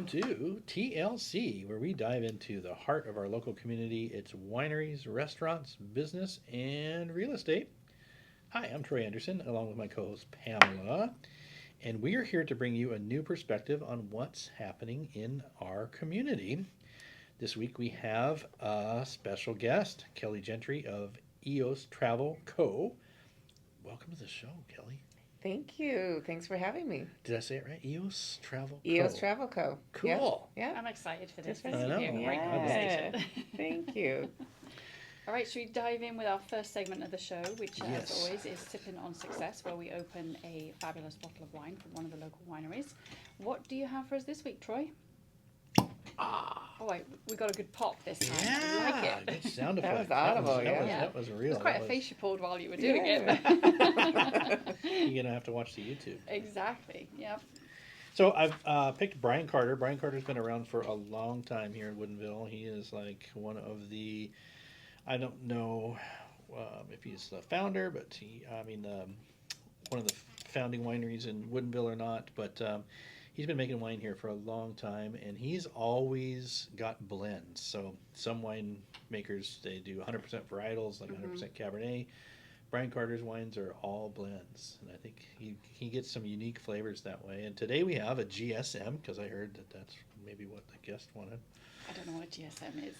Welcome to TLC, where we dive into the heart of our local community, its wineries, restaurants, business, and real estate. Hi, I'm Troy Anderson, along with my co-host Pamela, and we are here to bring you a new perspective on what's happening in our community. This week we have a special guest, Kelly Gentry of Eos Travel Co. Welcome to the show, Kelly. Thank you. Thanks for having me. Did I say it right? Eos Travel Co. Eos Travel Co. Cool. Yeah. I'm excited for this. I This is know. going to be a great Yeah. conversation. Thank you. All right, should we dive in with our first segment of the show, which, Yes. as always, is Sipping on Success, where we open a fabulous bottle of wine from one of the local wineries. What do you have for us this week, Troy? Oh, wait, we got a good pop this time. I like Yeah, it. good sound That effect. was audible, That was real. It was quite That a face you pulled while you were doing Yeah. it. You're gonna have to watch the YouTube. Exactly. Yep. So I've picked Brian Carter. Brian Carter's been around for a long time here in Woodinville. He is like one of the, I don't know if he's the founder, but one of the founding wineries in Woodinville or not. But he's been making wine here for a long time, and he's always got blends. So some wine makers, they do 100% varietals, like 100% Cabernet. Brian Carter's wines are all blends, and I think he gets some unique flavors that way. And today we have a GSM, because I heard that's maybe what the guest wanted. I don't know what GSM is.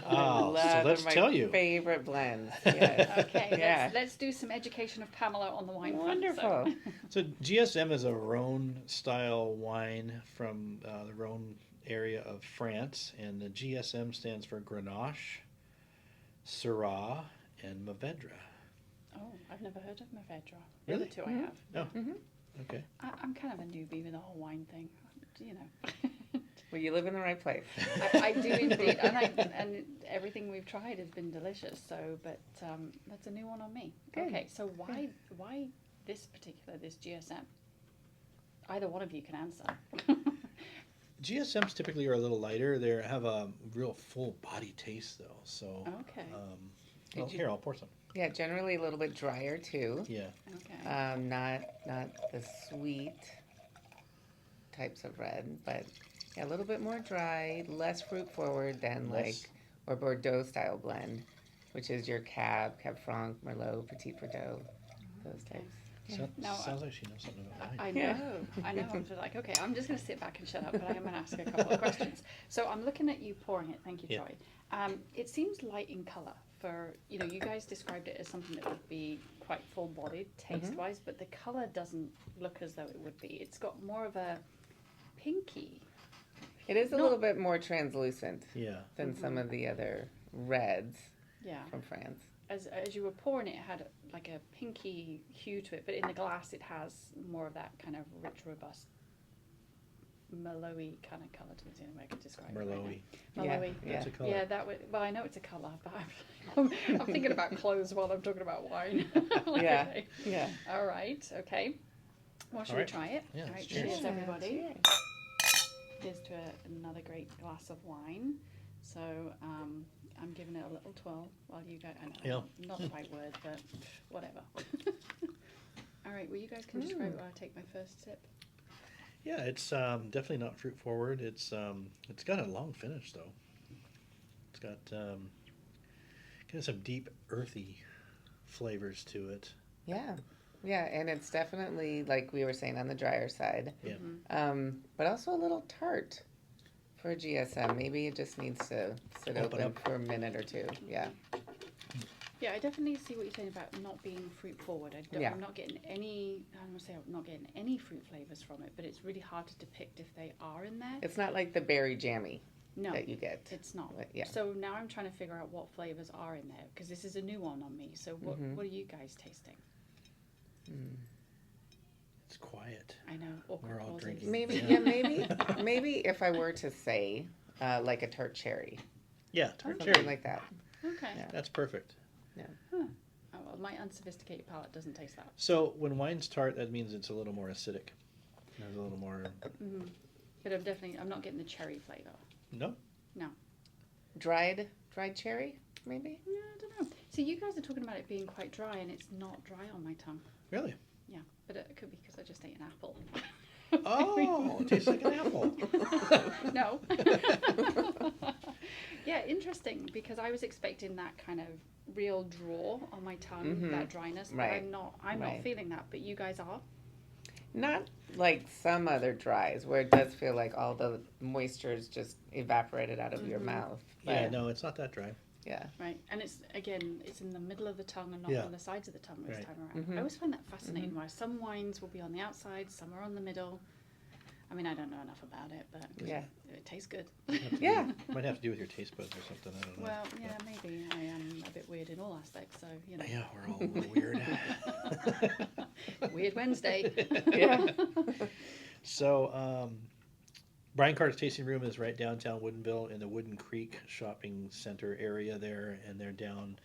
Oh, so let's tell you. Favorite blends. Yes. Okay, Yeah. let's do some education of Pamela on the wine Wonderful. front. So GSM is a Rhone style wine from the Rhone area of France, and the GSM stands for Grenache, Syrah, and Mourvedre. Oh, I've never heard of Mourvedre. The Really? other two I have. Oh, Mhm. okay. I'm kind of a newbie with the whole wine thing, you know. Well, you live in the right place. I do indeed, and everything we've tried has been delicious. So, but that's a new one on me. Good. Okay, so why this GSM? Either one of you can answer. GSMs typically are a little lighter. They have a real full body taste, though. So, Okay. well, here I'll pour some. Yeah, generally a little bit drier too. Yeah. Okay. Not the sweet types of red, but yeah, a little bit more dry, less fruit forward than Less. or Bordeaux style blend, which is your Cab Franc, Merlot, Petit Verdot, those types. So, Now, sounds like she knows something about wine. I know. I'm just like, okay, I'm just going to sit back and shut up, but I am going to ask a couple of questions. So I'm looking at you pouring it. Thank you, Yeah. Troy. It seems light in colour. You guys described it as something that would be quite full-bodied taste-wise, but the colour doesn't look as though it would be. It's got more of a pinky. It is a No. little bit more translucent Yeah. than some of the other reds Yeah. from France. As you were pouring it, it had like a pinky hue to it, but in the glass it has more of that kind of rich, robust, Merlot-y kind of colour to it. Is the only way I could describe it. Merlot-y. Right now. Merlot-y. Yeah. That's a color. Yeah, well, I know it's a colour, but I'm thinking about clothes while I'm talking about wine. Like, Yeah. okay. Yeah. All right, okay. Well, should All we right. try it? Yeah, All right, cheers. cheers, everybody. Cheers. Here's to another great glass of wine. So I'm giving it a little twirl while you go. I know, not the right word, but whatever. All right, well, you guys can describe it while I take my first sip. Yeah, it's definitely not fruit forward. It's got a long finish though. It's got kind of some deep earthy flavors to it. Yeah. Yeah, and it's definitely, like we were saying, on the drier side. Yeah. But also a little tart for GSM. Maybe it just needs to sit Open open up. for a minute or two. Yeah. Yeah, I definitely see what you're saying about not being fruit forward. Yeah. I'm not getting any. I'm gonna say I'm not getting any fruit flavors from it, but it's really hard to depict if they are in there. It's not like the berry jammy No, that you get. it's not. But, yeah. So now I'm trying to figure out what flavors are in there because this is a new one on me. So what are you guys tasting? It's quiet. I know. Awkward We're all pauses. drinking. Maybe, Yeah. maybe if I were to say like a tart cherry, Yeah, tart something cherry. like that. Okay. Yeah. That's perfect. Oh, well, my unsophisticated palate doesn't taste that. So when wine's tart, that means it's a little more acidic. There's a little more. But I'm not getting the cherry flavor. No. Dried cherry, maybe. Yeah, I don't know. See, you guys are talking about it being quite dry, and it's not dry on my tongue. Really? Yeah, but it could be because I just ate an apple. Oh, it tastes like an apple. No. Yeah, interesting, because I was expecting that kind of real draw on my tongue, that dryness, but Right. I'm not Right. feeling that, but you guys are. Not like some other dries where it does feel like all the moisture is just evaporated out of your mouth. But, Yeah, no, it's not that dry. yeah. Right, and it's in the middle of the tongue and not Yeah. on the sides of the tongue this Right. time around. I always find that fascinating. Why some wines will be on the outside, some are on the middle. I mean, I don't know enough about it, but Yeah. it tastes good. Yeah. Might have to do with your taste buds or something. I don't know. Well, yeah, maybe I am a bit weird in all aspects, so you know. Yeah, we're all a little weird. Weird Wednesday. Yeah. So, Brian Carter's tasting room is right downtown Woodinville in the Wooden Creek shopping center area there, and they're down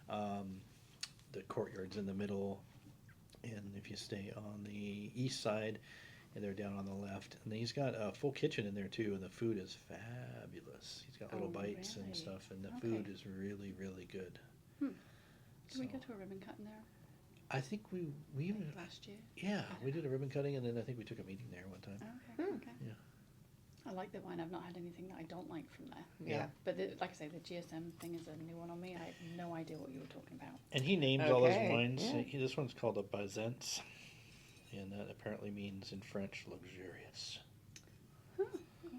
the courtyard's in the middle. And if you stay on the east side, and they're down on the left, and he's got a full kitchen in there too, and the food is fabulous. He's got little Oh, bites really? and stuff, and the Okay. food is really, really good. Did we So, go to a ribbon cut in there I think we last year? yeah, we did a ribbon cutting, and then I think we took a meeting there one time. Okay, okay. Yeah. I like the wine. I've not had anything that I don't like from there. Yeah. But like I say, the GSM thing is a new one on me. I have no idea what you were talking about. And he names all his Okay, wines. yeah. This one's called a Bazence, and that apparently means in French luxurious.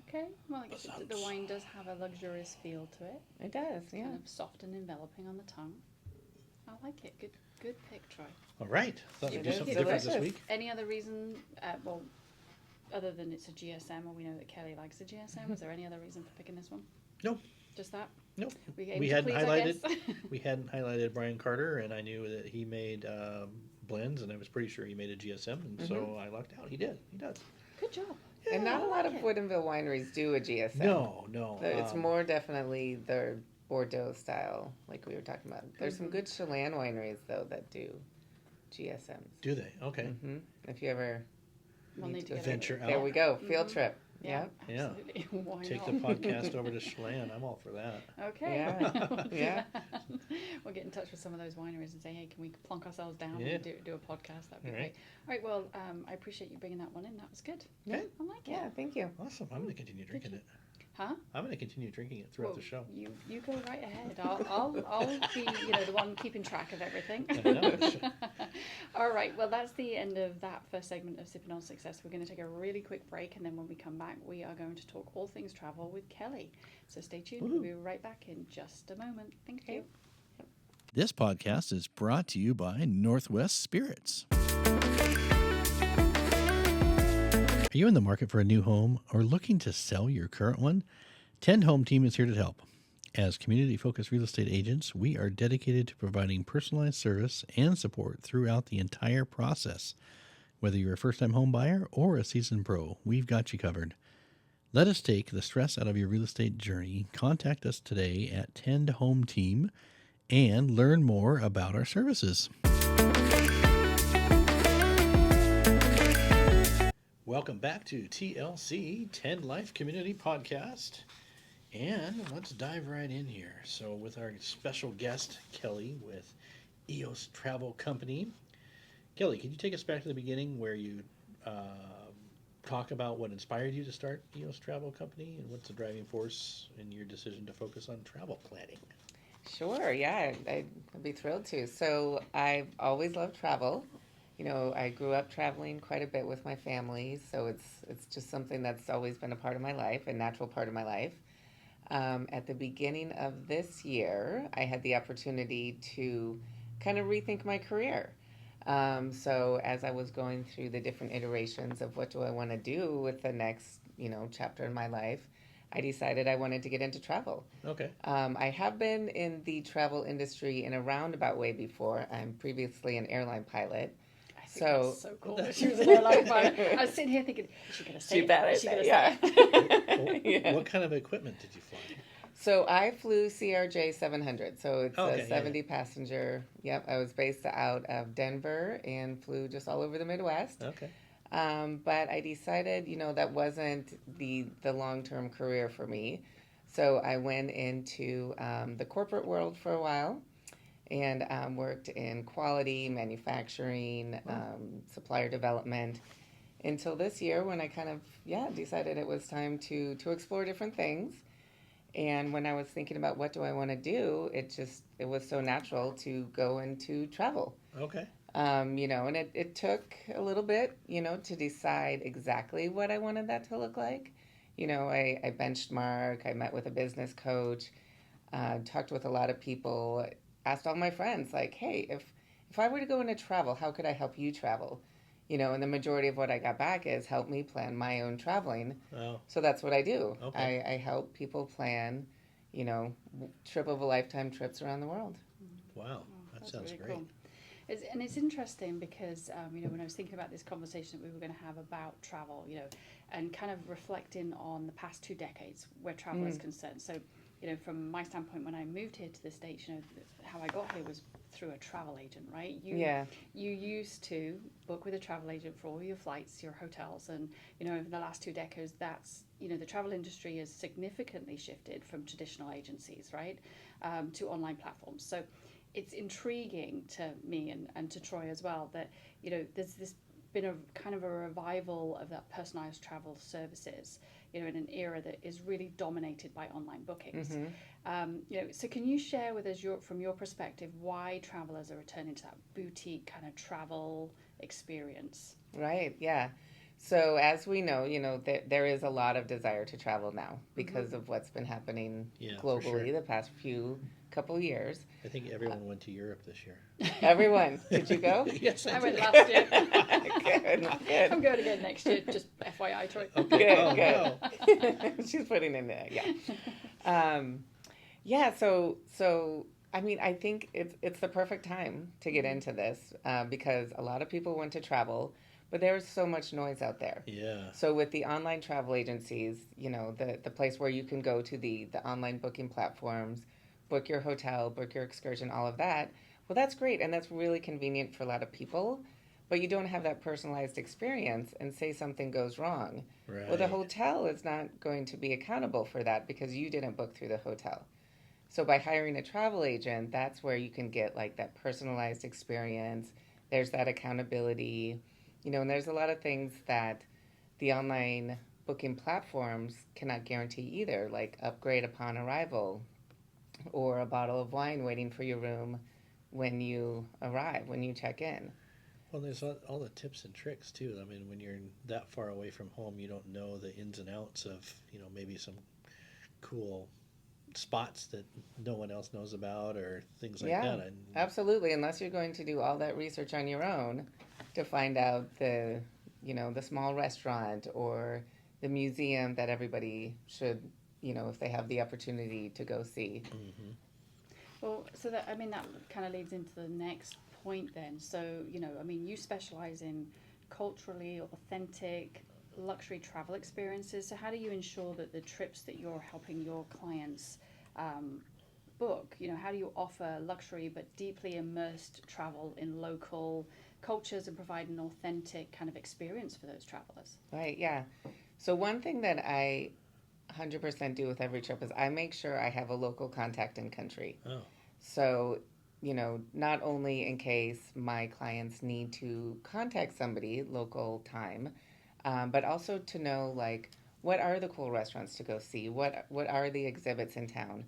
Okay. Well, I guess the Sounds- wine does have a luxurious feel to it. It does, yeah. Kind of soft and enveloping on the tongue. I like it. Good pick, Troy. All right, thought we'd It do is something different this delicious. week. Any other reason? Well, other than it's a GSM, or we know that Kelly likes a GSM. Is there any other reason for picking this one? No. Just that. Nope. aim We to hadn't please, I highlighted. guess. We hadn't highlighted Brian Carter, and I knew that he made blends, and I was pretty sure he made a GSM, and so I lucked out. He did. He does. Good job. And not a I lot like of it. Woodinville wineries do a GSM. No. It's more definitely the Bordeaux style, like we were talking about. There's some good Chelan wineries, though, that do GSMs. Do they? Okay. If you ever We'll need to go get Venture over out. There we go. Field trip. Yeah, Yep. Yeah. absolutely. Why Take not? the podcast over to Chelan. I'm all for that. Okay. Yeah. We'll do Yeah. that. We'll get in touch with some of those wineries and say, hey, can we plonk ourselves down Yeah. and do a podcast? That'd be All great. right. All right. Well, I appreciate you bringing that one in. That was good. Okay. I like it. Yeah, thank you. Awesome. I'm going to continue drinking it. Huh? I'm going to continue drinking it throughout Well, the show. You go right ahead. I'll be the one keeping track of everything. I know. All right. Well, that's the end of that first segment of Sipping on Success. We're going to take a really quick break, and then when we come back, we are going to talk all things travel with Kelly. So stay tuned. We'll be right back in just a moment. Thank you. This podcast is brought to you by Northwest Spirits. Are you in the market for a new home or looking to sell your current one? 10 Home Team is here to help. As community-focused real estate agents, we are dedicated to providing personalized service and support throughout the entire process. Whether you're a first-time home buyer or a seasoned pro, we've got you covered. Let us take the stress out of your real estate journey. Contact us today at 10 Home Team and learn more about our services. Welcome back to TLC 10 Life Community Podcast. And let's dive right in here. So with our special guest, Kelly, with Eos Travel Company. Kelly, can you take us back to the beginning where you talk about what inspired you to start Eos Travel Company and what's the driving force in your decision to focus on travel planning? Sure, yeah, I'd be thrilled to. So I've always loved travel. You know, I grew up traveling quite a bit with my family, so it's just something that's always been a part of my life, a natural part of my life. At the beginning of this year, I had the opportunity to kind of rethink my career. So as I was going through the different iterations of what do I want to do with the next, chapter in my life, I decided I wanted to get into travel. Okay. I have been in the travel industry in a roundabout way before. I'm previously an airline pilot. I think that's so cool that she was an airline pilot. I was sitting here thinking, is she going to say She better Is she say, gonna say yeah. What kind of equipment did you fly? So I flew CRJ 700. So it's Okay, a 70 passenger. Yep. I was based out of Denver and flew just all over the Midwest. Okay. But I decided, that wasn't the long-term career for me. So I went into the corporate world for a while and worked in quality, manufacturing, supplier development. until this year when I kind of, decided it was time to explore different things. And when I was thinking about what do I want to do, it was so natural to go into travel. Okay. And it took a little bit, to decide exactly what I wanted that to look like. I benchmark, I met with a business coach, talked with a lot of people, asked all my friends, like, hey, if I were to go into travel, how could I help you travel? And the majority of what I got back is help me plan my own traveling. Oh. So that's what I do. Okay. I help people plan, trip of a lifetime trips around the world. Wow. That sounds really great. cool. It's interesting because, when I was thinking about this conversation that we were going to have about travel, and kind of reflecting on the past 2 decades where travel is concerned. So, from my standpoint, when I moved here to the States, how I got here was through a travel agent, right? You used to book with a travel agent for all your flights, your hotels, and, over the last 2 decades, that's, the travel industry has significantly shifted from traditional agencies, right, to online platforms. So it's intriguing to me and to Troy as well that, there's this been a kind of a revival of that personalized travel services, in an era that is really dominated by online bookings. So can you share with us from your perspective why travelers are returning to that boutique kind of travel experience? Right, yeah. So as we know, there is a lot of desire to travel now because of what's been happening for globally sure. the past couple years. I think everyone went to Europe this year. Everyone, did you go? Yes, I I went did. last year. Good. I'm going again next year, just FYI, Troy. Good. She's putting in there, So I mean, I think it's the perfect time to get into this because a lot of people want to travel, but there's so much noise out there. Yeah. So with the online travel agencies, the place where you can go to the online booking platforms, book your hotel, book your excursion, all of that. Well, that's great, and that's really convenient for a lot of people, but you don't have that personalized experience and say something goes wrong. Right. Well, the hotel is not going to be accountable for that because you didn't book through the hotel. So by hiring a travel agent, that's where you can get like that personalized experience. There's that accountability, and there's a lot of things that the online booking platforms cannot guarantee either, like upgrade upon arrival or a bottle of wine waiting for your room when you arrive, when you check in. Well, there's all the tips and tricks too. I mean, when you're that far away from home, you don't know the ins and outs of, maybe some cool spots that no one else knows about or things like that. Absolutely. Unless you're going to do all that research on your own to find out the small restaurant or the museum that everybody should, if they have the opportunity to go see. Mm-hmm. Well, so that kind of leads into the next point then. So, you specialize in culturally authentic luxury travel experiences. So how do you ensure that the trips that you're helping your clients book, how do you offer luxury but deeply immersed travel in local cultures and provide an authentic kind of experience for those travelers? Right, yeah. So one thing that I 100% do with every trip is I make sure I have a local contact in country. Oh. So, not only in case my clients need to contact somebody local time, but also to know, like, what are the cool restaurants to go see? What are the exhibits in town?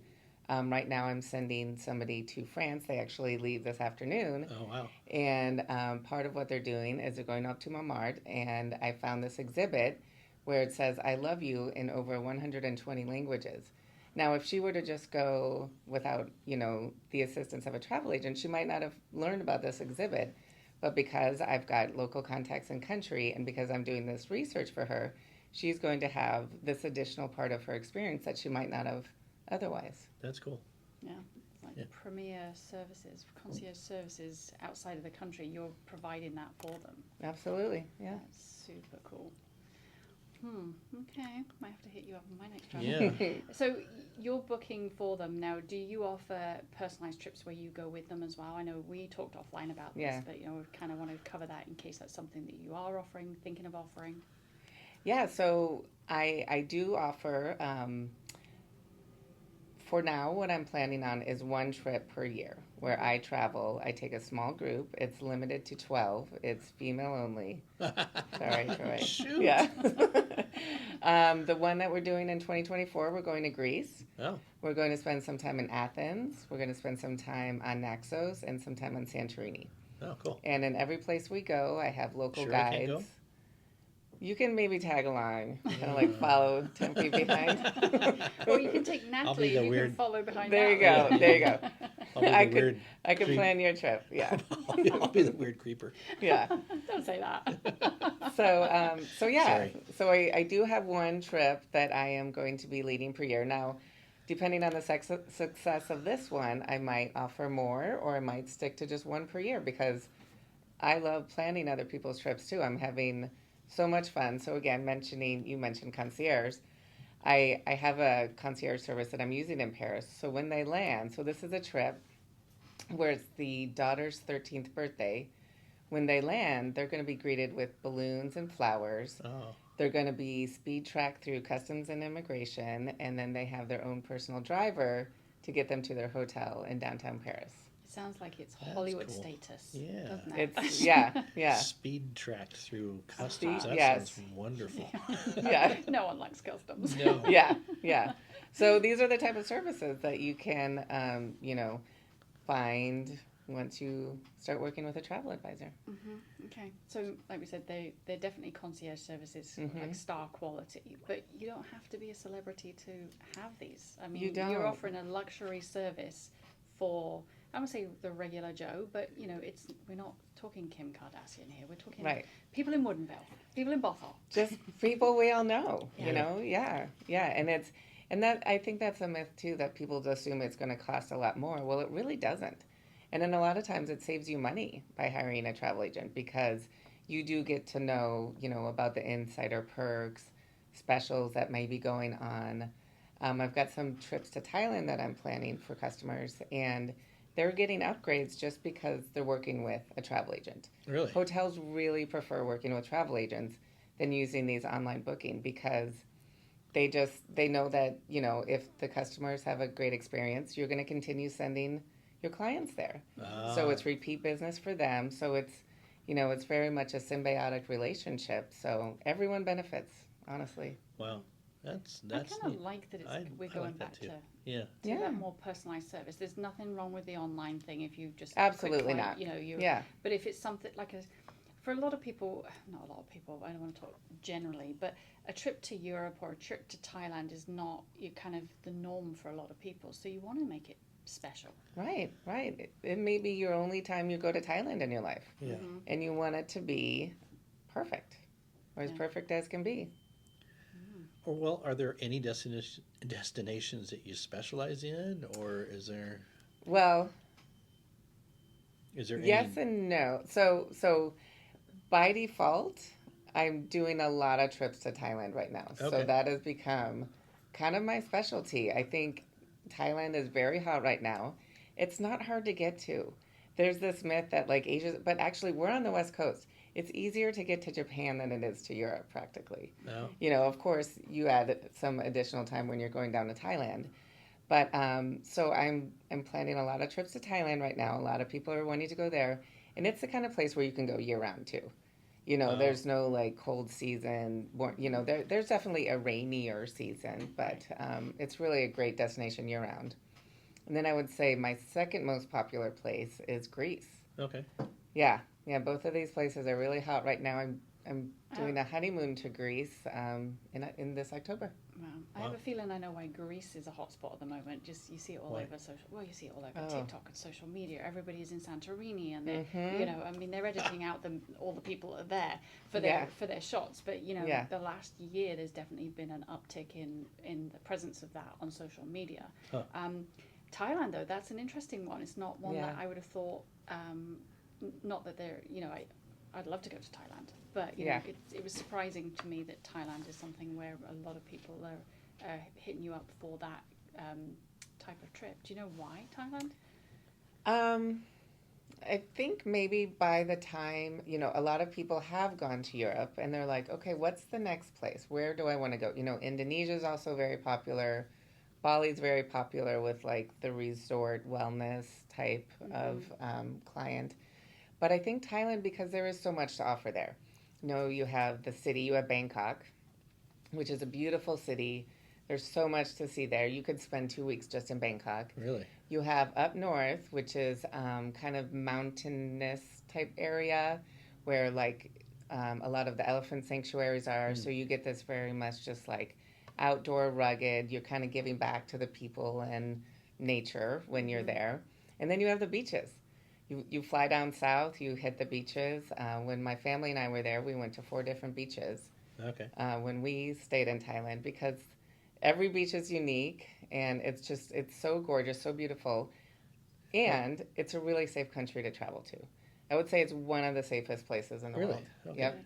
Right now I'm sending somebody to France. They actually leave this afternoon. Oh, wow. And part of what they're doing is they're going up to Montmartre, and I found this exhibit where it says, I love you in over 120 languages. Now, if she were to just go without, the assistance of a travel agent, she might not have learned about this exhibit. But because I've got local contacts in country and because I'm doing this research for her, she's going to have this additional part of her experience that she might not have otherwise. That's cool. Yeah, like premier services, concierge services outside of the country, you're providing that for them. Absolutely, yeah. That's super cool. Okay, might have to hit you up on my next travel. Yeah. So you're booking for them now. Do you offer personalized trips where you go with them as well? I know we talked offline about this, but we kind of want to cover that in case that's something that you are offering, thinking of offering. Yeah, so I do offer for now, what I'm planning on is one trip per year where I travel. I take a small group. It's limited to 12. It's female only. Sorry, Troy. Shoot. Yeah. The one that we're doing in 2024, we're going to Greece. Oh, We're going to spend some time in Athens. We're going to spend some time on Naxos and some time on Santorini. oh, cool. And in every place we go, I have local Sure I can't guides. go? You can maybe tag along, kind of like follow 10 feet behind. Or you can take Natalie the and you weird- can follow behind There you Natalie. go. There you go. I'll be the I could, weird. I could creep. plan your trip. Yeah, I'll be the weird creeper. yeah. Don't say that. So yeah. Sorry. So I do have one trip that I am going to be leading per year. Now, depending on the success of this one, I might offer more, or I might stick to just one per year because I love planning other people's trips too. I'm having so much fun. So again, you mentioned concierge. I have a concierge service that I'm using in Paris. So when they land, so this is a trip where it's the daughter's 13th birthday. When they land, they're going to be greeted with balloons and flowers. Oh, They're going to be speed tracked through customs and immigration, and then they have their own personal driver to get them to their hotel in downtown Paris. It sounds like it's That's Hollywood cool. status. Yeah. Doesn't it? It's yeah. speed tracked through customs. That yes. sounds wonderful. Yeah. No one likes customs. No. Yeah. So these are the type of services that you can, find once you start working with a travel advisor. Okay, so like we said, they're definitely concierge services, like star quality. But you don't have to be a celebrity to have these. I mean, You don't. you're offering a luxury service for, I would say, the regular Joe. But we're not talking Kim Kardashian here. We're talking Right. people in Woodinville, people in Bothell. Just people we all know, Yeah. And that I think that's a myth too, that people assume it's going to cost a lot more. Well, it really doesn't. And then a lot of times it saves you money by hiring a travel agent because you do get to know, about the insider perks, specials that may be going on. I've got some trips to Thailand that I'm planning for customers, and they're getting upgrades just because they're working with a travel agent. Really? Hotels really prefer working with travel agents than using these online booking because they know that, if the customers have a great experience, you're going to continue sending your clients there. So it's repeat business for them. So it's very much a symbiotic relationship. So everyone benefits, honestly. Wow. That's I kind of neat. like that I we're going like that back too. to Yeah. Yeah. that more personalized service. There's nothing wrong with the online thing if you just Absolutely quick, not. You. Yeah. But if it's something like for a lot of people, not a lot of people, I don't want to talk generally, but a trip to Europe or a trip to Thailand is not kind of the norm for a lot of people. So you want to make it special. Right. It may be your only time you go to Thailand in your life. Yeah. And you want it to be perfect, or as Yeah. perfect as can be. Or well, are there any destinations that you specialize in, or is there Well, yes any? and no. So by default, I'm doing a lot of trips to Thailand right now. So Okay. that has become kind of my specialty. I think Thailand is very hot right now. It's not hard to get to. There's this myth that like Asia, but actually we're on the West Coast. It's easier to get to Japan than it is to Europe practically. No. Of course, you add some additional time when you're going down to Thailand. But so I'm planning a lot of trips to Thailand right now. A lot of people are wanting to go there, and it's the kind of place where you can go year round too. There's no like cold season. There's definitely a rainier season, but it's really a great destination year round. And then I would say my second most popular place is Greece. Okay. Yeah, both of these places are really hot right now. I'm doing a honeymoon to Greece in this October. Wow. I have a feeling I know why Greece is a hotspot at the moment. Just you see it all Why? over social. Well, you see it all over Oh. TikTok and social media. Everybody's in Santorini, and they're Mhm. I mean, they're editing out all the people that are there for their shots. But Yeah. the last year there's definitely been an uptick in the presence of that on social media. Huh. Thailand though, that's an interesting one. It's not one that Yeah. I would have thought. Not that they're I'd love to go to Thailand, but it was surprising to me that Thailand is something where a lot of people are hitting you up for that type of trip. Do you know why Thailand? I think maybe by the time, a lot of people have gone to Europe and they're like, okay, what's the next place? Where do I want to go? Indonesia is also very popular. Bali's very popular with like the resort wellness type of client. But I think Thailand, because there is so much to offer there. You know, you have the city, you have Bangkok, which is a beautiful city. There's so much to see there. You could spend 2 weeks just in Bangkok. Really? You have up north, which is kind of mountainous type area where like a lot of the elephant sanctuaries are. So you get this very much just like outdoor rugged. You're kind of giving back to the people and nature when you're there. And then you have the beaches. You fly down south, you hit the beaches. When my family and I were there, we went to 4 different beaches Okay. when we stayed in Thailand because every beach is unique and it's so gorgeous, so beautiful. And it's a really safe country to travel to. I would say it's one of the safest places in the Really? world. Okay. Yep.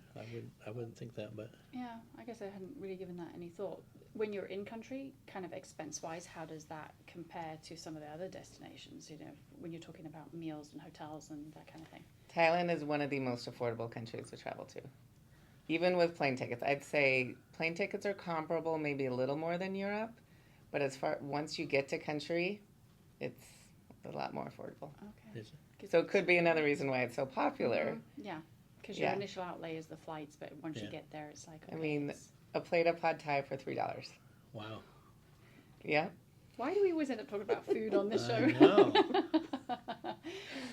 I wouldn't think that, but Yeah, I guess I hadn't really given that any thought. When you're in country, kind of expense-wise, how does that compare to some of the other destinations, you know, when you're talking about meals and hotels and that kind of thing? Thailand is one of the most affordable countries to travel to. Even with plane tickets, I'd say plane tickets are comparable, maybe a little more than Europe, but once you get to country, it's a lot more affordable. Okay. is it? So it could be another reason why it's so popular. Yeah, because your Yeah. initial outlay is the flights, but once you Yeah. get there, it's like, okay, I mean, it's- a plate of pad thai for $3. Wow. Yeah. why do we always end up talking about food on this show? I know.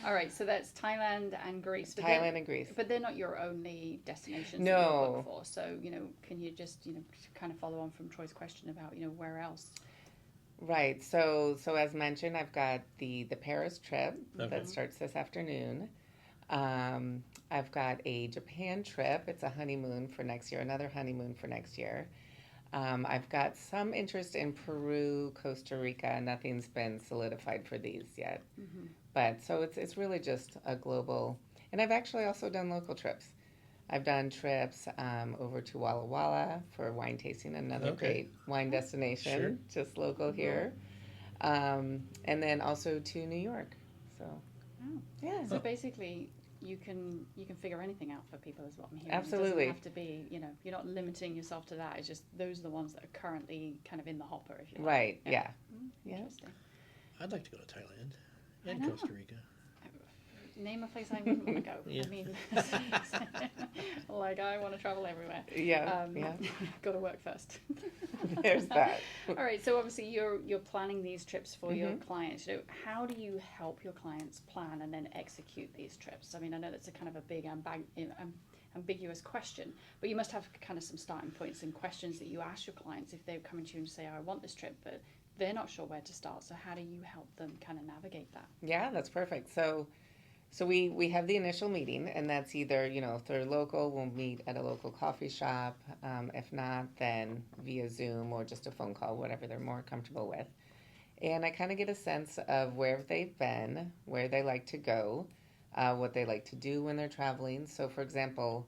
All right, so that's Thailand and Greece. But Thailand and Greece. But they're not your only destinations that No. you book for. So, you know, can you just, you know, kind of follow on from Troy's question about, you know, where else? Right. So as mentioned, I've got the Paris trip Okay. that starts this afternoon. I've got a Japan trip. It's a honeymoon for next year, another honeymoon for next year. I've got some interest in Peru, Costa Rica. Nothing's been solidified for these yet. But so it's really just a global. And I've actually also done local trips. I've done trips over to Walla Walla for wine tasting, another Okay. great wine destination, just local here. And then also to New York. So, Oh. yeah. So basically, you can figure anything out for people is what I'm hearing. It Absolutely. doesn't have to be, you know, you're not limiting yourself to that. It's just those are the ones that are currently kind of in the hopper, if you like. Right, yeah. Yeah. Interesting. I'd like to go to Thailand I and know. Costa Rica. Name a place I wouldn't want to go. Yeah. I mean, like I want to travel everywhere. Yeah, yeah. Got to work first. There's that. All right. So obviously you're planning these trips for your Mm-hmm. clients. You know, how do you help your clients plan and then execute these trips? I mean, I know that's a kind of a big ambiguous question, but you must have kind of some starting points and questions that you ask your clients if they're coming to you and say, "I want this trip," but they're not sure where to start. So how do you help them kind of navigate that? Yeah, that's perfect. So we have the initial meeting, and that's either, you know, if they're local, we'll meet at a local coffee shop. If not, then via Zoom or just a phone call, whatever they're more comfortable with. And I kind of get a sense of where they've been, where they like to go, what they like to do when they're traveling. So, for example,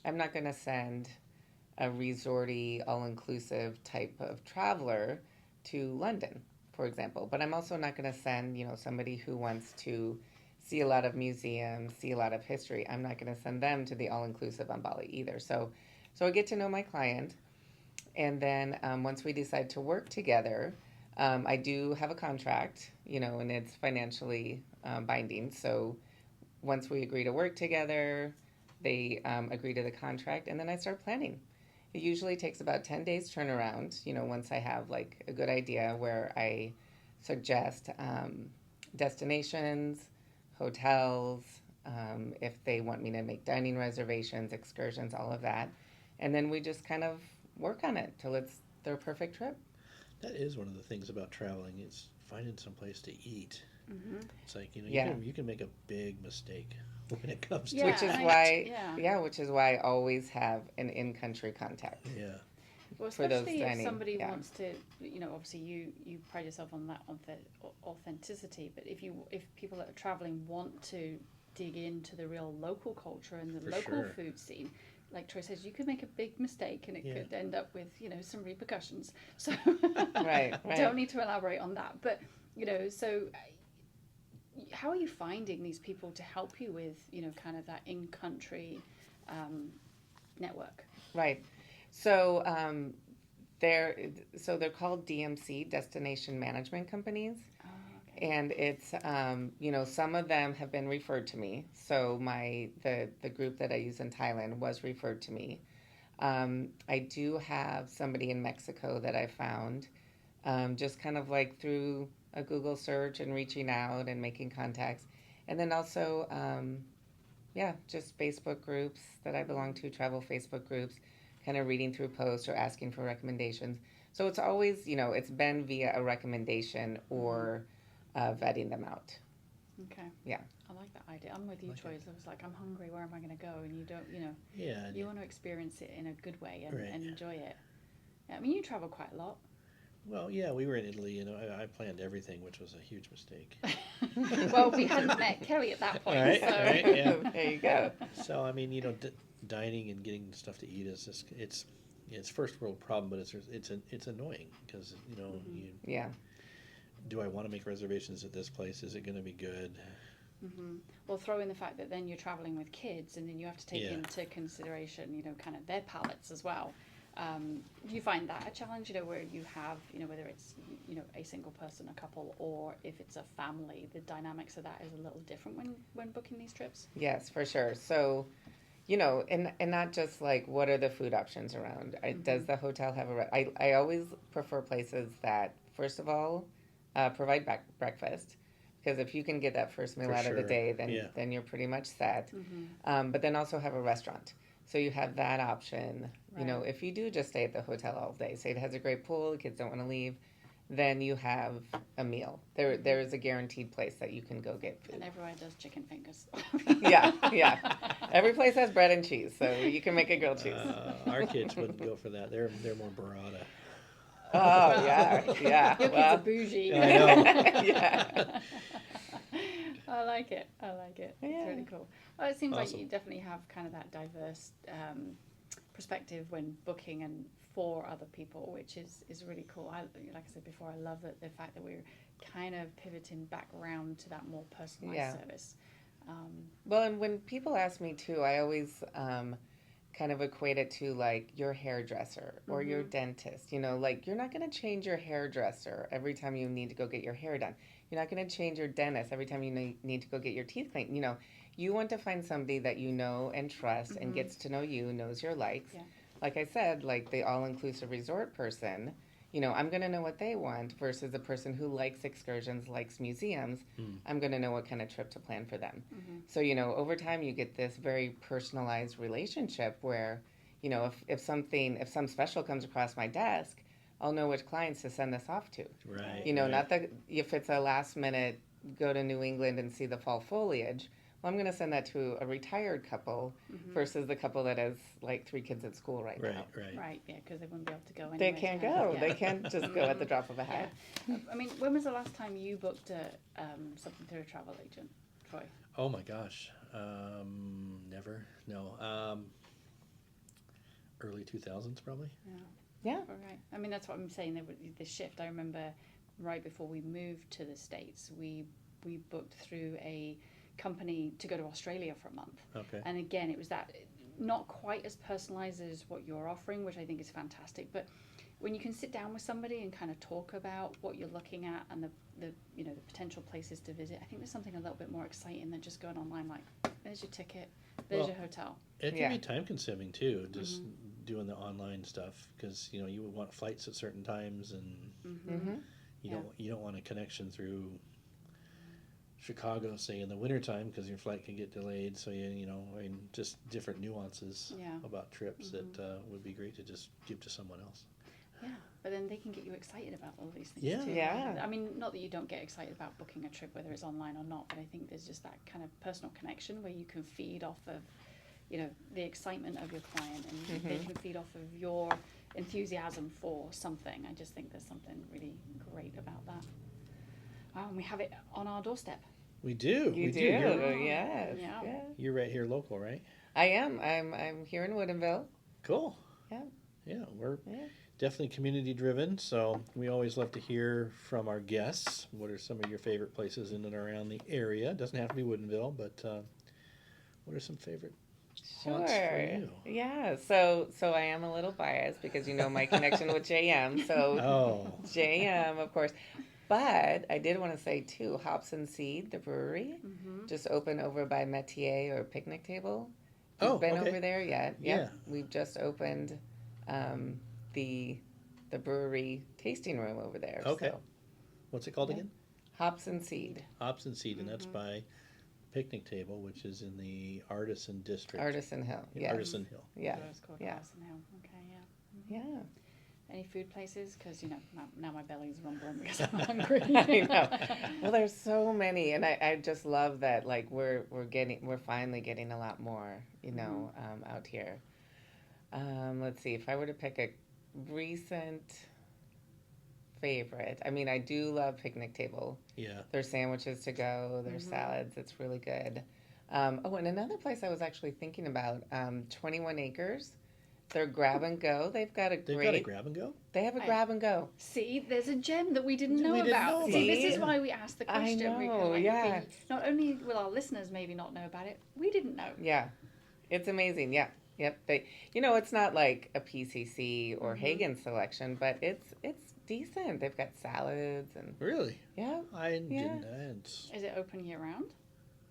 I'm not going to send a resorty, all-inclusive type of traveler to London, for example. But I'm also not going to send, you know, somebody who wants to see a lot of museums, see a lot of history. I'm not going to send them to the all-inclusive on Bali either. So I get to know my client, and then once we decide to work together, I do have a contract, you know, and it's financially binding. So once we agree to work together, they agree to the contract, and then I start planning. It usually takes about 10 days turnaround, you know, once I have like a good idea where I suggest destinations, hotels, if they want me to make dining reservations, excursions, all of that. And then we just kind of work on it till it's their perfect trip. That is one of the things about traveling is finding some place to eat. It's like, you know, Yeah. you can make a big mistake when it comes to Yeah, Which is and why, which is why I always have an in-country contact. Yeah. Well, for those especially if dining, somebody yeah. wants to, you know, obviously you pride yourself on that authenticity. But if people that are traveling want to dig into the real local culture and the For local sure. food scene, like Troy says, you could make a big mistake and it Yeah. could end up with, you know, some repercussions. So Right. don't need to elaborate on that. But you know, so how are you finding these people to help you with, you know, kind of that in-country network? Right. So They're called DMC, Destination Management Companies. Oh, okay. And it's, some of them have been referred to me. So the group that I use in Thailand was referred to me. I do have somebody in Mexico that I found, just kind of like through a Google search and reaching out and making contacts. And then also, just Facebook groups that I belong to, travel Facebook groups, kind of reading through posts or asking for recommendations. So it's always, it's been via a recommendation or vetting them out. Okay. Yeah. I like that idea. I'm with you, Like Troy. I was like, I'm hungry. Where am I going to go? And you don't, Yeah. you want to experience it in a good way and, Right. and enjoy it. Yeah, I mean, you travel quite a lot. Well, yeah, we were in Italy, and I planned everything, which was a huge mistake. Well, we hadn't met Kelly at that point, Right, so. right, yeah. There you go. So I mean, dining and getting stuff to eat is just it's first world problem, but it's annoying because Yeah. do I want to make reservations at this place? Is it going to be good? Well, throw in the fact that then you're traveling with kids, and then you have to take Yeah. into consideration, kind of their palates as well. Do you find that a challenge, where you have, whether it's, a single person, a couple, or if it's a family, the dynamics of that is a little different when booking these trips? Yes, for sure. So, and not just like what are the food options around? Does the hotel have I always prefer places that, first of all, provide breakfast. Because if you can get that first meal For out of the sure. day, Yeah. then you're pretty much set. But then also have a restaurant. So you have that option. Right. If you do just stay at the hotel all day, say it has a great pool, the kids don't want to leave, then you have a meal. There is a guaranteed place that you can go get food. And everyone does chicken fingers. Yeah. Every place has bread and cheese, so you can make a grilled cheese. Our kids wouldn't go for that. They're more burrata. Oh, yeah. Your kids Well, are bougie. I know. yeah. I like it. It's Yeah. really cool. Well, it seems like Awesome. you definitely have kind of that diverse perspective when booking and for other people, which is really cool. Like I said before, I love the fact that we're kind of pivoting back around to that more personalized Yeah. service. Well, and when people ask me too, I always kind of equate it to like your hairdresser or your dentist. Like you're not going to change your hairdresser every time you need to go get your hair done. You're not going to change your dentist every time you need to go get your teeth cleaned. You want to find somebody that you know and trust and gets to know you, knows your likes. Yeah. Like I said, like the all-inclusive resort person, I'm going to know what they want versus a person who likes excursions, likes museums. I'm going to know what kind of trip to plan for them. So, over time you get this very personalized relationship where, if some special comes across my desk, I'll know which clients to send this off to. Right. Not that if it's a last minute go to New England and see the fall foliage, well, I'm going to send that to a retired couple versus the couple that has like 3 kids at school right now. Right, yeah, because they wouldn't be able to go anywhere. They can't go. Yeah. They can't just go at the drop of a hat. Yeah. I mean, when was the last time you booked something through a travel agent, Troy? Oh my gosh. Never. No. Early 2000s probably. Yeah. All right. I mean, that's what I'm saying. The shift. I remember right before we moved to the States, we booked through a company to go to Australia for a month. Okay. And again, it was that not quite as personalized as what you're offering, which I think is fantastic. But when you can sit down with somebody and kind of talk about what you're looking at and the potential places to visit, I think there's something a little bit more exciting than just going online like, there's your ticket, there's Well, your hotel. It can Yeah. be time consuming too, just doing the online stuff because you would want flights at certain times and you don't want a connection through Chicago, say in the wintertime because your flight can get delayed. So just different nuances about trips that would be great to just give to someone else. Yeah, but then they can get you excited about all these things Yeah. too. Yeah. I mean, not that you don't get excited about booking a trip, whether it's online or not, but I think there's just that kind of personal connection where you can feed off of, the excitement of your client and they can feed off of your enthusiasm for something. I just think there's something really great about that. Wow, and we have it on our doorstep. We do. You we do. You're, Yes. Yeah. Yeah. you're right here local, right? I am. I'm here in Woodinville. Cool. Yeah. Yeah, we're Yeah. definitely community driven, so we always love to hear from our guests. What are some of your favorite places in and around the area? It doesn't have to be Woodinville, but what are some favorite Wants for you. Yeah. So I am a little biased because my connection with JM. So Oh, JM, of course. But I did want to say too, Hops and Seed, the brewery, just opened over by Metier or Picnic Table. You've been okay. over there yet? Yeah. Yep. We've just opened the brewery tasting room over there. Okay. So, What's it called yeah. again? Hops and Seed. Hops and Seed, and that's by Picnic Table, which is in the Artisan District. Artisan Hill. Yeah. Artisan Hill. Yeah. So it's called Yeah. Artisan Hill. Okay, yeah. Yeah. Any food places? Because now my belly's rumbling because I'm hungry. I know. Well, there's so many, and I just love that. Like we're finally getting a lot more, out here. Let's see. If I were to pick a recent favorite, I mean, I do love Picnic Table. Yeah. Their sandwiches to go, their salads. It's really good. And another place I was actually thinking about, 21 Acres. They're grab and go. They've got a grab and go? They have a grab and go. See, there's a gem that we didn't know We didn't about. know See, about this it. is why we asked the question. I We know, can, yeah. not only will our listeners maybe not know about it, we didn't know. Yeah, it's amazing. Yeah, yep. They, it's not like a PCC or Hagen selection, but it's decent. They've got salads and Really? yeah. I Yeah. didn't. Is it open year round?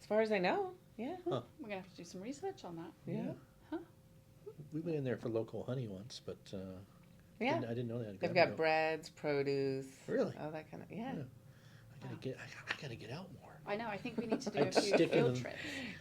As far as I know, yeah, We're gonna have to do some research on that. yeah, We went in there for local honey once, but yeah. I didn't know that. They've got breads, produce, Really? all that kind of yeah. I gotta get out more. I know. I think we need to do I'd a few stick in field them. trips.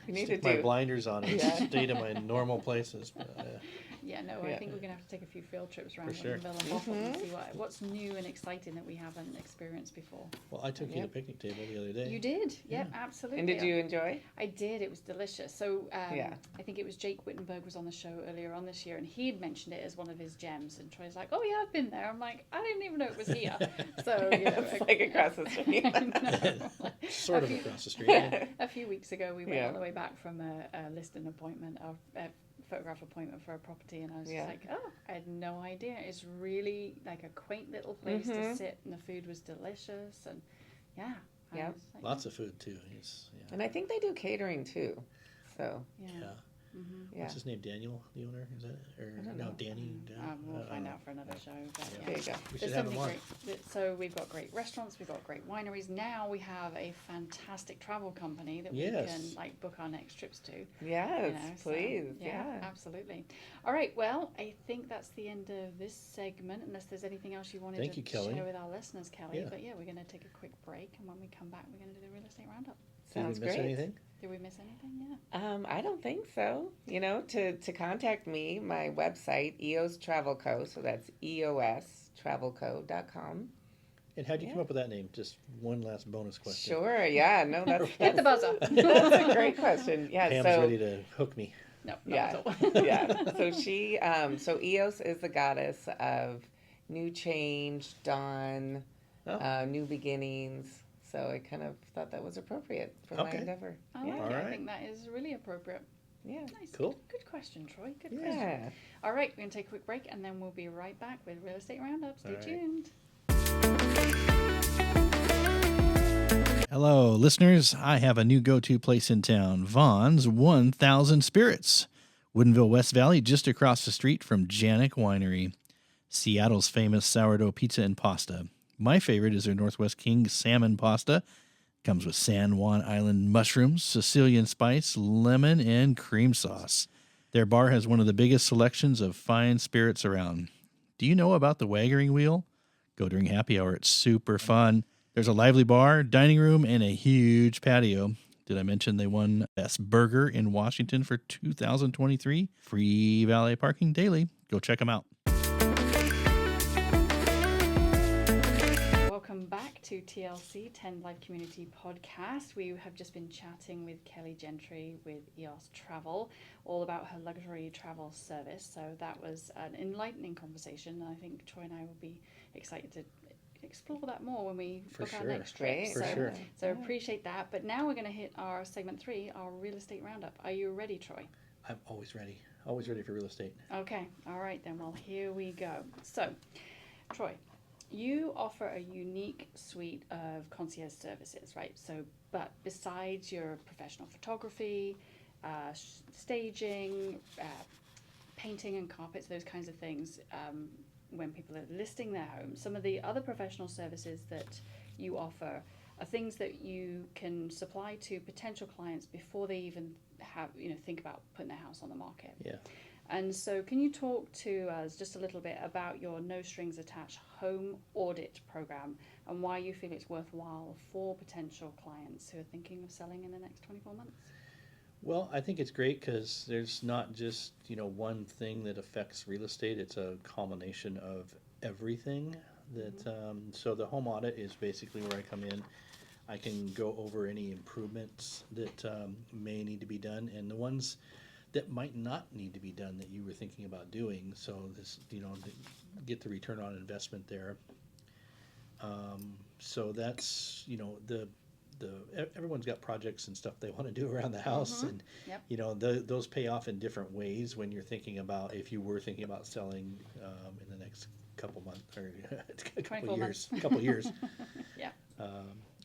You need Stick to my do. blinders on and Yeah. stay to my normal places. But, Yeah, no, I Yeah. think we're gonna have to take a few field trips around For sure. Woodinville and Bothell and see what's new and exciting that we haven't experienced before. well, I took you to Yep. Picnic Table the other day. You did, Yeah. yep, absolutely. And did you enjoy? I did. It was delicious. So Yeah. I think it was Jake Wittenberg was on the show earlier on this year, and he had mentioned it as one of his gems. And Troy's like, "Oh yeah, I've been there." I'm like, "I didn't even know it was here." So It's like across the street. I know. Sort of A few- across the street. Yeah. A few weeks ago, we went Yeah. all the way back from a listing appointment, a photograph appointment for a property, and I was Yeah. just like, "Oh, I had no idea." It's really like a quaint little place to sit, and the food was delicious, and yeah. I Yep. was like, Lots of food too. And I think they do catering too. So yeah. Yeah. yeah. What's his name? Daniel, the owner? Is that it? Or don't no, know. Danny? We'll find out for another show. But yeah. There you go. We There's should have so him many on. great. So we've got great restaurants, we've got great wineries. Now we have a fantastic travel company that we Yes. can like book our next trips to. Yes, So, please. yeah, Yeah. absolutely. All right. Well, I think that's the end of this segment. Unless there's anything else you wanted Thank to you, Kelly. share with our listeners, Kelly. Yeah. But yeah, we're going to take a quick break, and when we come back, we're going to do the real estate roundup. Sounds Did we miss great. anything? Did we miss anything? Yeah. I don't think so. To contact me, my website, Eos Travel Co. So that's EOSTravelCo.com. And how'd you Yeah. come up with that name? Just one last bonus question. Sure. Yeah. No, that's Hit the buzzer. that's a great question. Yeah. Pam's so ready to hook me. No. Not yeah, at all. yeah. So she, so Eos is the goddess of new change, dawn, Oh. new beginnings. So I kind of thought that was appropriate for my Okay. endeavor. I yeah. like All it. I right. think that is really appropriate. Yeah. Nice. Cool. Good question, Troy. Good question. Yeah. All right, we're going to take a quick break and then we'll be right back with Real Estate Roundup. Stay All right. tuned. Hello, listeners. I have a new go-to place in town, Vaughn's 1000 Spirits, Woodinville West Valley, just across the street from Janik Winery, Seattle's famous sourdough pizza and pasta. My favorite is their Northwest King salmon pasta. Comes with San Juan Island mushrooms, Sicilian spice, lemon, and cream sauce. Their bar has one of the biggest selections of fine spirits around. Do you know about the Waggering Wheel? Go during happy hour. It's super fun. There's a lively bar, dining room, and a huge patio. Did I mention they won Best Burger in Washington for 2023? Free valet parking daily. Go check them out. Welcome back to TLC 10 Live Community Podcast. We have just been chatting with Kelly Gentry with Eos Travel, all about her luxury travel service. So that was an enlightening conversation. And I think Troy and I will be excited to explore that more when we For book our sure. next trip. Great. For so, sure. So appreciate that. But now we're going to hit our segment 3, our real estate roundup. Are you ready, Troy? I'm always ready. Always ready for real estate. Okay. All right then. Well, here we go. So, Troy, you offer a unique suite of concierge services, right? So, but besides your professional photography, staging, painting and carpets, those kinds of things. When people are listing their homes, some of the other professional services that you offer are things that you can supply to potential clients before they even have, think about putting their house on the market. Yeah. And so can you talk to us just a little bit about your no strings attached home audit program and why you feel it's worthwhile for potential clients who are thinking of selling in the next 24 months? Well, I think it's great because there's not just, one thing that affects real estate. It's a culmination of everything that, so the home audit is basically where I come in. I can go over any improvements that may need to be done and the ones that might not need to be done that you were thinking about doing. So this, get the return on investment there. So that's, everyone's got projects and stuff they want to do around the house, and Yep. those pay off in different ways when you're thinking about, if you were thinking about selling in the next couple months or a couple 24 years, months. couple years. Yeah.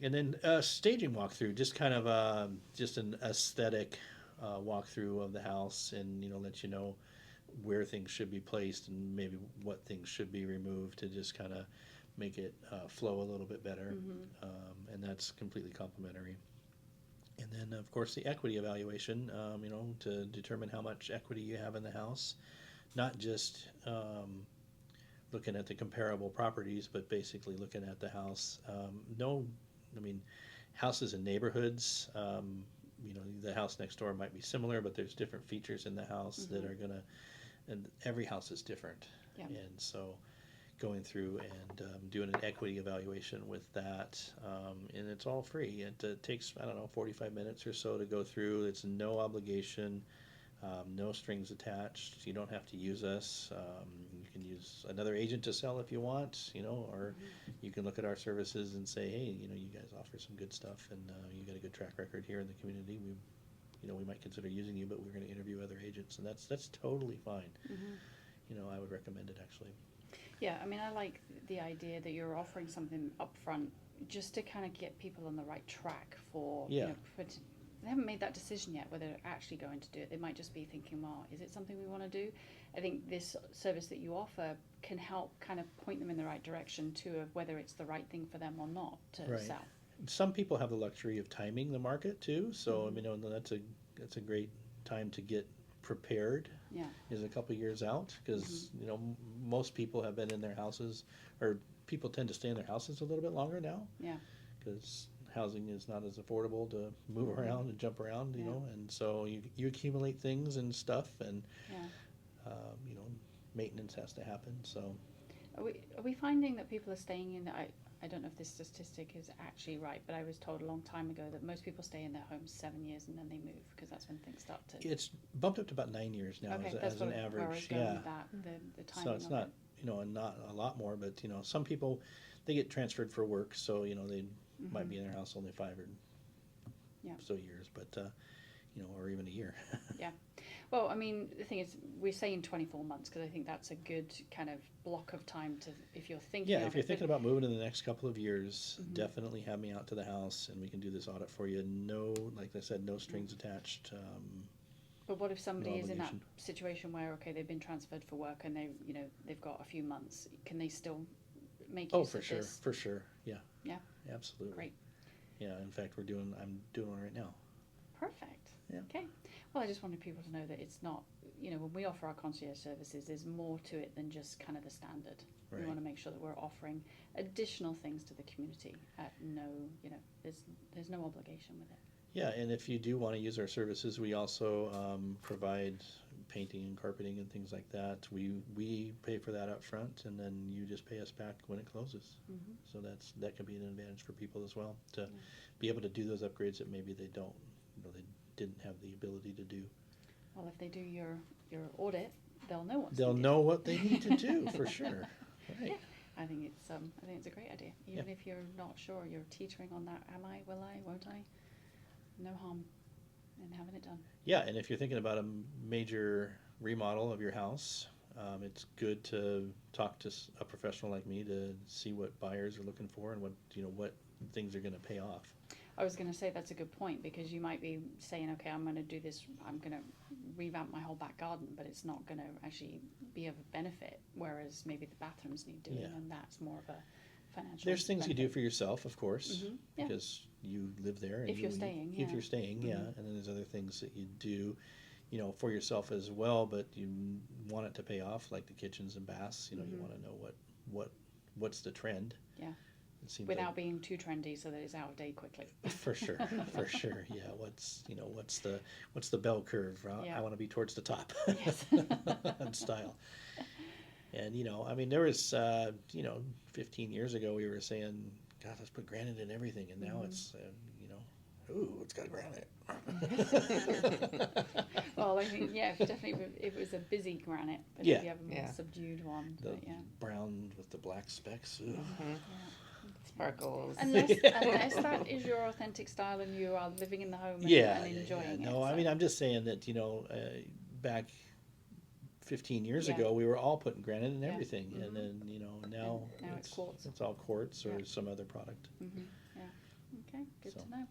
And then staging walkthrough, just kind of just an aesthetic walkthrough of the house, and let you know where things should be placed and maybe what things should be removed to just kind of make it flow a little bit better. And that's completely complimentary. And then of course the equity evaluation, to determine how much equity you have in the house, not just looking at the comparable properties, but basically looking at the house. Houses in neighborhoods, the house next door might be similar, but there's different features in the house that are gonna, and every house is different. Yeah. And so going through and doing an equity evaluation with that, and it's all free. It takes, 45 minutes or so to go through. It's no obligation, no strings attached. You don't have to use us. You can use another agent to sell if you want, or you can look at our services and say, hey, you guys offer some good stuff, and you got a good track record here in the community. We might consider using you, but we're going to interview other agents, and that's totally fine. I would recommend it actually. Yeah, I like the idea that you're offering something up front just to kind of get people on the right track for, Yeah. They haven't made that decision yet whether they're actually going to do it. They might just be thinking, well, is it something we want to do? I think this service that you offer can help kind of point them in the right direction too, of whether it's the right thing for them or not to Right. sell. Some people have the luxury of timing the market too, so that's a great time to get prepared. Yeah. Is a couple years out, because most people have been in their houses, or people tend to stay in their houses a little bit longer now. Yeah. Because housing is not as affordable to move around and jump around, Yeah. and so you accumulate things and stuff, and Yeah. maintenance has to happen. So Are we finding that people are staying in? I don't know if this statistic is actually right, but I was told a long time ago that most people stay in their homes 7 years and then they move because that's when things start to. it's bumped up to about 9 years now Okay, as, that's as an where I was average. going Yeah. with that. The timing. So it's of not, it. not a lot more, but some people, they get transferred for work, so they might be in their house only 5 or Yeah. so years, but or even a year. Yeah. Well, the thing is, we're saying 24 months because I think that's a good kind of block of time to, if you're thinking. Yeah, of if you're it, thinking about moving in the next couple of years, definitely have me out to the house and we can do this audit for you. No, like I said, no strings attached. But what if somebody is in that obligation. situation where they've been transferred for work and they've got a few months? Can they still make Oh, use for of sure, this? for sure. Yeah. Yeah. Absolutely. Great. Yeah, in fact, I'm doing one right now. Perfect. Yeah. Okay. Well, I just wanted people to know that it's not, when we offer our concierge services, there's more to it than just kind of the standard. We Right. want to make sure that we're offering additional things to the community at no, there's no obligation with it. Yeah, and if you do want to use our services, we also provide painting and carpeting and things like that. We pay for that up front, and then you just pay us back when it closes. Mm-hmm. So that can be an advantage for people as well, to be able to do those upgrades that maybe they don't, they didn't have the ability to do. Well, if they do your audit, they'll know what They'll know what they need to do for sure. Right. Yeah. I think it's a great idea. Even if you're not sure, you're teetering on that. Am I? Will I? Won't I? No harm in having it done. Yeah, and if you're thinking about a major remodel of your house, it's good to talk to a professional like me to see what buyers are looking for and what things are going to pay off. I was going to say that's a good point, because you might be saying, okay, I'm going to do this, I'm going to revamp my whole back garden, but it's not going to actually be of a benefit, whereas maybe the bathrooms need doing, Yeah. and that's more of a financial There's things you do benefit. for yourself, of course, Yeah. because you live there. And If you're you eat. staying, If yeah. you're staying, yeah. And then there's other things that you do, you know, for yourself as well, but you want it to pay off, like the kitchens and baths. You know, you want to know what's the trend. Yeah. It seems Without like, being too trendy so that it's out of date quickly. for sure, for sure. Yeah. What's the bell curve? Yeah. I want to be towards the top. Yes. in style. And, you know, I mean, there was, 15 years ago we were saying, God, let's put granite in everything. And now it's, ooh, it's got granite. Well, I think, yeah, definitely if it was a busy granite, but Yeah. if you have a more Yeah. subdued one, The but yeah. brown with the black specks. Ooh. Sparkles. Unless that is your authentic style and you are living in the home and, Yeah, and yeah, enjoying yeah. it. No, I so- mean, I'm just saying that, back 15 years Yeah. ago, we were all putting granite in Yeah. everything. Mhm. And then, now, now it's quartz. It's all quartz or Yeah. some other product. Yeah. Okay, good So. to know.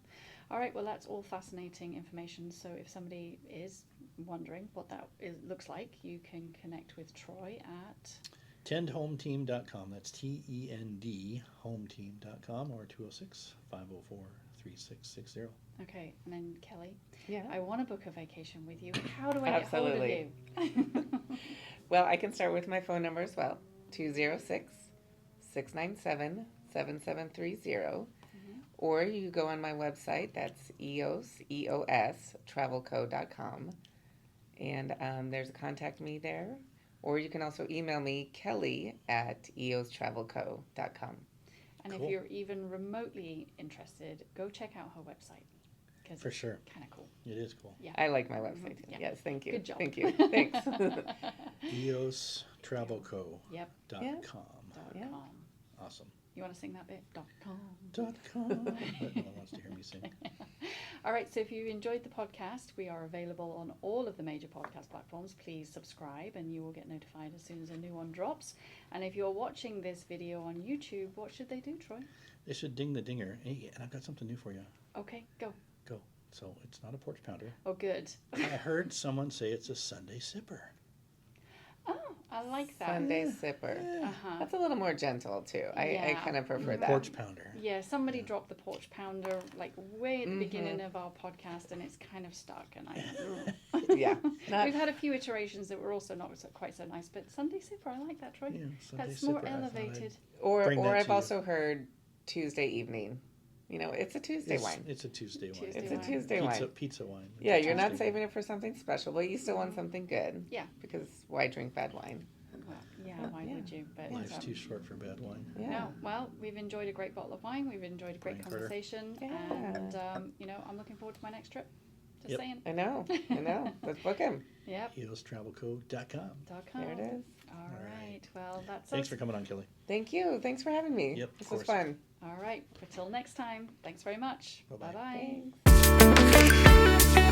All right, well, that's all fascinating information. So if somebody is wondering what that looks like, you can connect with Troy at... Tendhometeam.com. That's TEND hometeam.com or 206-504-3660. Okay, and then Kelly, Yeah. I want to book a vacation with you. How do I get Absolutely. hold of you? Well, I can start with my phone number as well, 206-697-7730. Or you go on my website, that's Eos travelco.com. And there's a contact me there. Or you can also email me, Kelly at eostravelco.com. And Cool. if you're even remotely interested, go check out her website. 'Cause For it's sure. kind of cool. It is cool. Yeah. I like my website too. Yeah. Yes, thank you. Good job. Thank you. Thanks. Eos Travel Co. Yep. Yeah. .com. Yeah. .com. Awesome. You want to sing that bit? .com. .com. But no one wants to hear me sing. All right, so if you enjoyed the podcast, we are available on all of the major podcast platforms. Please subscribe and you will get notified as soon as a new one drops. And if you're watching this video on YouTube, what should they do, Troy? They should ding the dinger. Hey, and I've got something new for you. Okay, go. Go. So it's not a porch pounder. Oh, good. I heard someone say it's a Sunday sipper. Oh, I like that. Sunday sipper. Uh-huh. That's a little more gentle too. I Yeah. kind of prefer that. Porch pounder. Yeah, somebody dropped the porch pounder like way at the beginning of our podcast, and it's kind of stuck. And Yeah. Not- we've had a few iterations that were also not quite so nice, but Sunday sipper, I like that, Troy. Yeah, Sunday That's more sipper. I thought I'd- elevated. Or Bring that I've to you. also heard Tuesday evening. It's a Tuesday wine. It's a Tuesday wine. Tuesday It's a wine. Tuesday Pizza, wine. pizza wine. It's Yeah, a you're not Tuesday saving it for something special, but you still want something good. Yeah. Because why drink bad wine? Well, yeah, why Yeah. would you? But Life's too short for bad wine. Yeah. no, well, we've enjoyed a great bottle of wine. We've enjoyed a great Brian Carter. conversation, Yeah. and I'm looking forward to my next trip. Just Yep. saying. I know. Let's book him. Yep. EosTravelCo.com. .com. There it is. All All right. right. Well, that's Thanks us. for coming on, Kelly. Thank you. Thanks for having me. Yep, of This was course. fun. All right. Until next time. Thanks very much. Bye-bye. Bye-bye. Thanks.